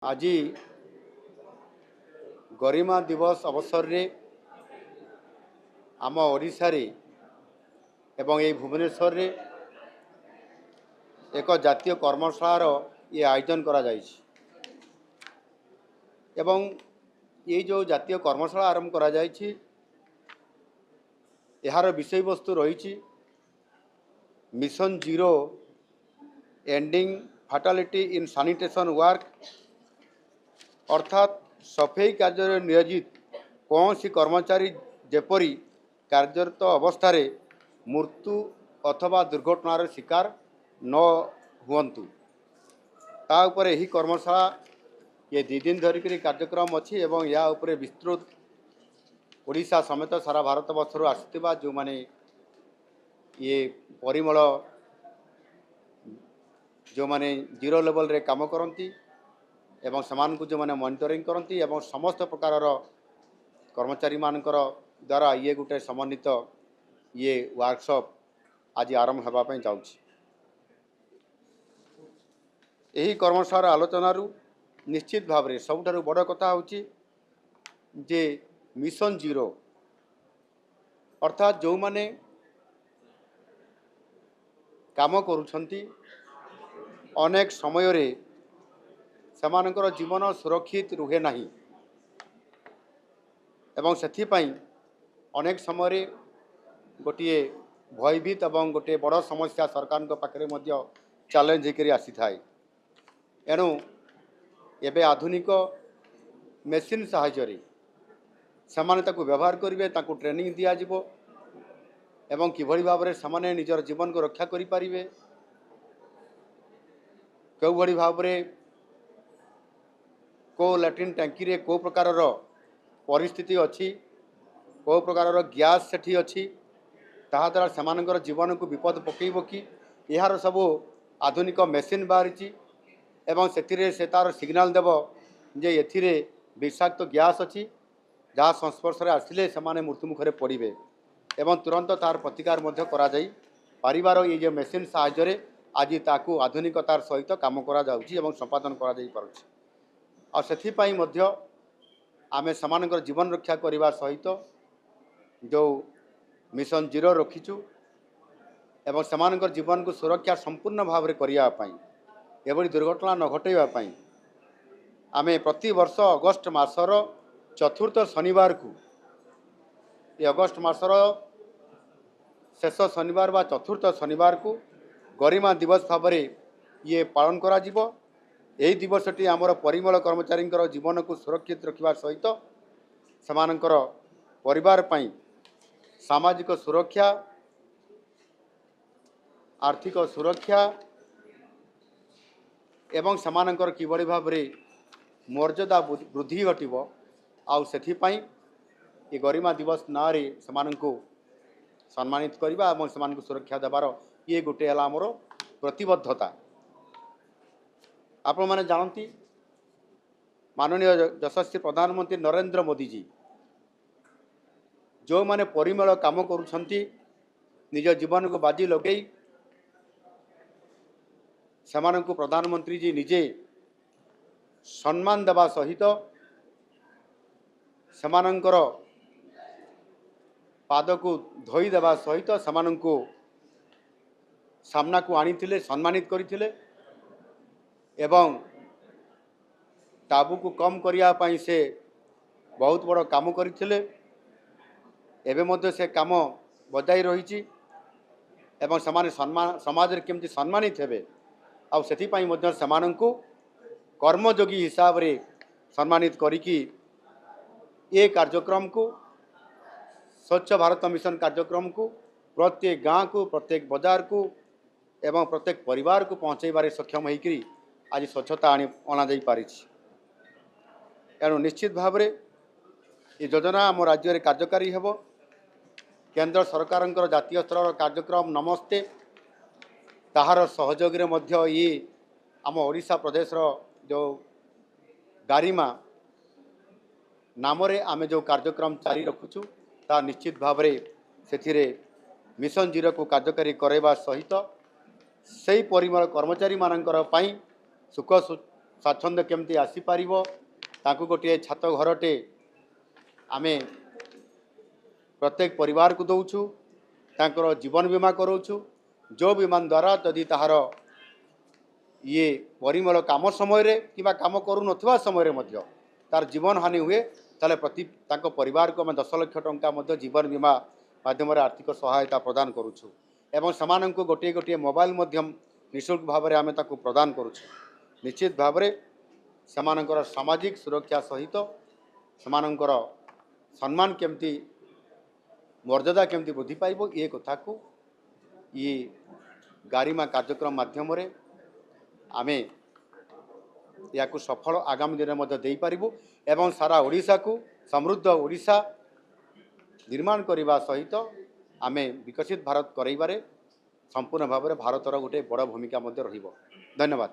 आज गरिमा दिवस अवसर रे आम ओडिशा रे एवं ये भुवनेश्वर रे एक जातीय कर्मशालार ये आयोजन करा जायछि एवं ये जो जातीय कर्मशाला आरंभ करा जायछि यार विषय वस्तु रही मिशन जीरो एंडिंग फैटालिटी इन सैनिटेशन वर्क अर्थात सफाई कार्य नियोजित कौन सी कर्मचारी जेपरी कार्यरत अवस्था मृत्यु अथवा दुर्घटनार शिकार न हुंतु ता उपरे ही कर्मशाला ये 2 दिन धरिक कार्यक्रम अच्छी एवं या उपरे विस्तृत ओडिशा समेत सारा भारत वर्ष आसुवा जो माने ये परिमल जो माने जीरो लेवल रे काम करती एवं समान को जो माने मॉनिटरिंग करती एवं समस्त प्रकार कर्मचारी मानकर द्वारा ये गोटे समन्वित ये वर्कशॉप आज आरंभ होगापी जाऊँगी। यही कर्मशाला आलोचना निश्चित भाव में सबुठारु बड़ कथा होची जे मिशन जीरो अर्थात जो माने काम करुछंती अनेक समय रे सेमानकर जीवन सुरक्षित रुहे नहीं एवं सेथिपाई अनेक समय गोटे भयभीत एवं गोटे बड़ समस्या सरकार पाखे चैलेंज होकर आसी थाए एणु एबे आधुनिक मेसीन साहाय्य सेमाने ताकू व्यवहार करेंगे ट्रेनिंग दिज्व एवं किभली भाव में सेमाने निजर जीवन को रक्षा करें कौ भली भाव में को लैट्रिन टैंकी रे को प्रकार परिस्थिति अच्छी को प्रकार गैस सेठी अच्छी ता द्वारा सेमानकर जीवन को विपद पकेब कि यार सब आधुनिक मेसीन बाहरी एवं से तार सिग्नाल देव जे एथिरे विषाक्त गैस अच्छी जहाँ संस्पर्श आसिले सेमाने मृत्यु मुखरे पड़े एवं तुरंत तार प्रतिकार करा जाई पारिबार ये जो मेसीन साहाय्य आज ताकू आधुनिकतार सहित काम करा जाउछि एवं संपादन करा जाई पारुछि और सेथिपाई मध्य आमे समानकर जीवन रक्षा करने सहित जो मिशन जीरो रखीचु एवं समानकर जीवन को सुरक्षा संपूर्ण भाव में करने एभली दुर्घटना न घटाइवाई आमे प्रति वर्ष अगस्ट मासर चतुर्थ शनिवार को ये अगस्ट मासर शेष शनिवार बा चतुर्थ शनिवार को गरिमा दिवस भाव में ये पालन करा जिवो। यही दिवसटी आमर परिमल कर्मचारी जीवन को सुरक्षित रखा सहित समानकर परिवार पई सामाजिक सुरक्षा आर्थिक सुरक्षा एवं समानकर किभली भाव में मर्यादा वृद्धि घटिबो आउ सेथिपाई ये गरिमा दिवस नारे समानंको सम्मानित करबा एवं समानको सुरक्षा देवार ये गोटे हला आमर प्रतिबद्धता। आपण माने जानती माननीय यशस्वी प्रधानमंत्री नरेंद्र मोदी जी जो माने परिमल काम करुछंती निज जीवन को बाजी लगे सेमानंकु प्रधानमंत्री जी निजे सम्मान देवा सहित सेमानंकर पाद को धोई देवा सहित सेमानंकु सामना को आनी सम्मानित करथिले एवं ताबू को कम करने से बहुत बड़ काम करथिले एवं मध्य से काम बजाई रही एवं समाने समाज रे केमती सम्मानित हेबे आउ सेथिपाई मध्य समानंकु कर्मयोगी हिसाब रे सम्मानित करिकी ये कार्यक्रम को स्वच्छ भारत मिशन कार्यक्रम को प्रत्येक गाँव को प्रत्येक बाजार को एवं प्रत्येक परिवार को पहुँचाइबारे सक्षम होकर आज स्वच्छता अणा पारी एणु निश्चित भाव में ये योजना आम राज्य में कार्यकारी हेब केंद्र सरकार जातीय स्तर कार्यक्रम नमस्ते ताहार सहयोग रे मध्य ये आम ओडिशा प्रदेश जो गारिमा नाम रे आमे जो कार्यक्रम जारी रखुचु ता निश्चित भाव में से मिशन जीरो को कार्यकारी करवा सहित से परिमल कर्मचारी मानकर सुख ସ୍ୱାଚ୍ଛନ୍ଦ୍ୟ କେମିତି ଆସିପାରିବ ତାଙ୍କୁ ଗୋଟିଏ ଛାତ ଘରଟେ ଆମେ ପ୍ରତ୍ୟେକ ପରିବାରକୁ ଦେଉଛୁ ତାଙ୍କର ଜୀବନ ବୀମା କରାଉଛୁ ଯେଉଁ ବୀମା ଦ୍ୱାରା ଯଦି ତାହାର ଇଏ ପରିମଳ କାମ ସମୟରେ କିମ୍ବା କାମ କରୁନଥିବା ସମୟରେ ମଧ୍ୟ ତାର ଜୀବନ ହାନି ହୁଏ ତାହେଲେ ପ୍ରତି ତାଙ୍କ ପରିବାରକୁ ଆମେ 10 ଲକ୍ଷ ଟଙ୍କା ମଧ୍ୟ ଜୀବନ ବୀମା ମାଧ୍ୟମରେ ଆର୍ଥିକ ସହାୟତା ପ୍ରଦାନ କରୁଛୁ ଏବଂ ସେମାନଙ୍କୁ ଗୋଟିଏ ଗୋଟିଏ ମୋବାଇଲ ମଧ୍ୟ ନିଃଶୁଳ୍କ ଭାବରେ ଆମେ ତାକୁ ପ୍ରଦାନ କରୁଛୁ ନିଶ୍ଚିତ ଭାବରେ ସେମାନଙ୍କର ସାମାଜିକ ସୁରକ୍ଷା ସହିତ ସେମାନଙ୍କର ସମ୍ମାନ କେମିତି ମର୍ଯ୍ୟାଦା କେମିତି ବୃଦ୍ଧି ପାଇବ ଏ କଥାକୁ ଇଏ ଗାରିମା କାର୍ଯ୍ୟକ୍ରମ ମାଧ୍ୟମରେ ଆମେ याकु सफल आगामी दिन में देपारू एवं सारा ओडिशा को समृद्ध ओडिशा निर्माण करने सहित आमे विकसित भारत करइबारे संपूर्ण भाव में भारतर गोटे बड़ भूमिका रहिबो। धन्यवाद।